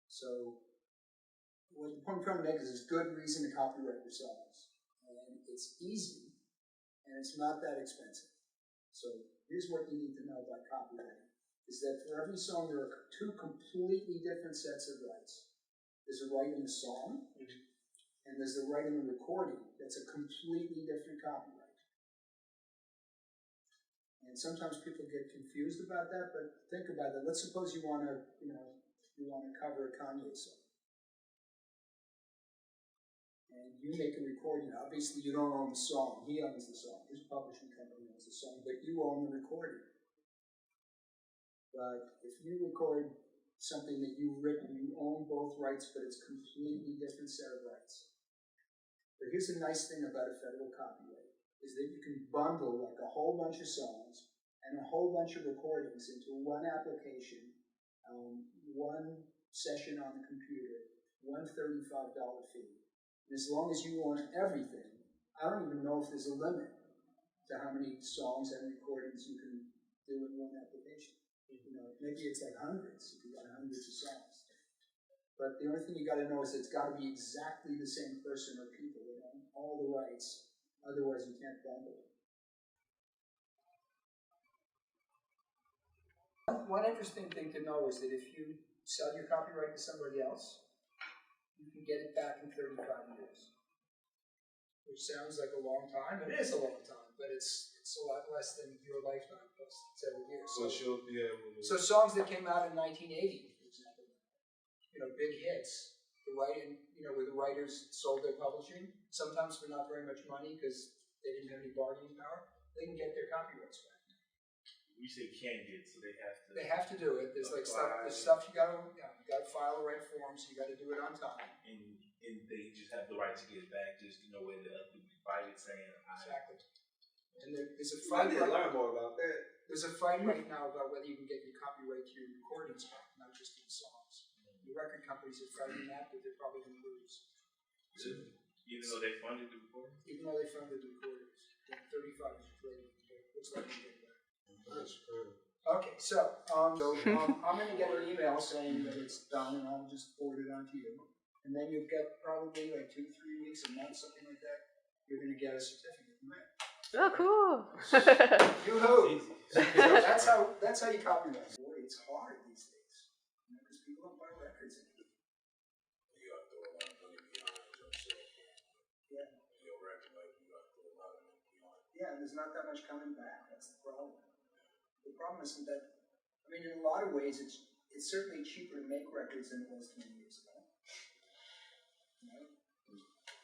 So what the point I'm trying to make is there's good reason to copyright your songs. And it's easy, and it's not that expensive. So here's what you need to know about copywriting, is that for every song there are two completely different sets of rights. There's a right in the song, and there's the right in the recording. That's a completely different copyright. And sometimes people get confused about that, but think about it. Let's suppose you want to, you want to cover a Kanye song. And you make a recording. Obviously, you don't own the song. He owns the song. His publishing company owns the song, but you own the recording. But if you record something that you've written, you own both rights, but it's a completely different set of rights. But here's the nice thing about a federal copyright, is that you can bundle like a whole bunch of songs and a whole bunch of recordings into one application, one session on the computer, one $35 fee. And as long as you own everything, I don't even know if there's a limit to how many songs and recordings you can do in one application. Maybe it's like hundreds, if you've got hundreds of songs. But the only thing you got to know is it's got to be exactly the same person or people that own all the rights. Otherwise, you can't bundle it. One interesting thing to know is that if you sell your copyright to somebody else, you can get it back in 35 years. Which sounds like a long time. It is a long time, but it's a lot less than your lifetime plus 7 years. So she'll be able to... So songs that came out in 1980, for example, big hits, where the writers sold their publishing, sometimes for not very much money because they didn't have any bargaining power, they can get their copyrights back. You say can get, so they have to... They have to do it. There's stuff you gotta file the right forms, you gotta do it on time. And they just have the right to get it back, just where the other people can fight it saying... Exactly. And there's a fight. I did learn more about that. There's a fight right now about whether you can get your copyright to your recordings back, not just to the songs. The record companies are fighting that, but they're probably going to lose. Even though they funded the recordings? Even though they funded the recordings. 35 is great. Looks like you get it back. That's true. Okay, so I'm going to get an email saying that it's done, and I'll just forward it on to you. And then you'll get probably like 2 to 3 weeks, a month, something like that. You're going to get a certificate from that. Oh, cool. Yoo-hoo! So that's how you copyright. Boy, it's hard these days. Because people don't buy records anymore. You got to throw a lot of money behind yourself. Yeah. Your record label, you got to throw a lot of money behind. Yeah, and there's not that much coming back. That's the problem. The problem isn't that, in a lot of ways, it's certainly cheaper to make records than it was 20 years ago.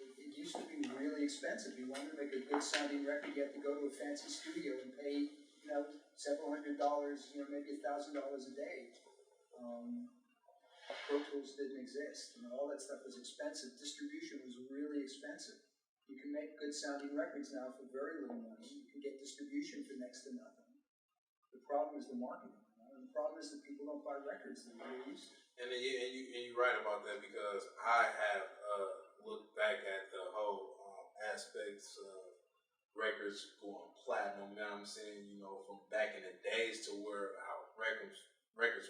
It used to be really expensive. You wanted to make a good sounding record, you had to go to a fancy studio and pay, several $100, maybe $1,000 a day. Pro Tools didn't exist. All that stuff was expensive. Distribution was really expensive. You can make good sounding records now for very little money. You can get distribution for next to nothing. The problem is the marketing. And the problem is that people don't buy records the way they used to. And you're right about that, because I have looked back at the whole aspects of records going platinum. You know what I'm saying? From back in the days to where our records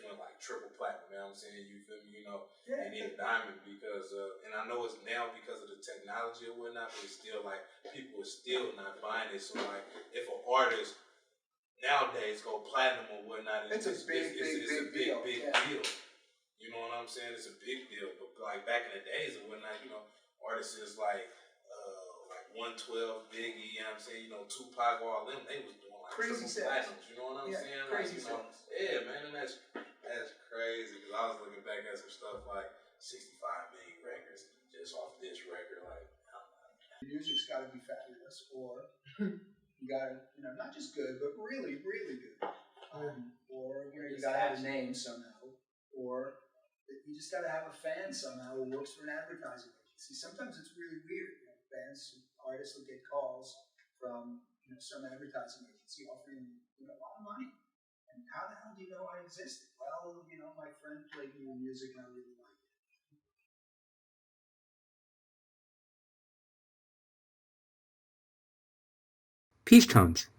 went like triple platinum. You know what I'm saying? You feel me? Yeah. You need a diamond because and I know it's now because of the technology or whatnot, but it's still like people are still not buying it. So like if an artist nowadays go platinum or whatnot, it's a big deal. You know what I'm saying? It's a big deal. But like back in the days or whatnot, artists is like 112, Biggie, you know what I'm saying? Tupac, all them, they was doing like crazy platinums. You know what I'm saying? Crazy sales. Yeah, man, and that's crazy. Because I was looking back at some stuff like 65 million records just off this record. Like, the music's got to be fabulous, or you got to, not just good, but really, really good. Or you got to have a name somehow, or you just got to have a fan somehow who works for an advertising agency. Sometimes it's really weird. Artists will get calls from some advertising agency offering a lot of money. And how the hell do you know I existed? Well, my friend played me with music and I really liked it. Peacetones.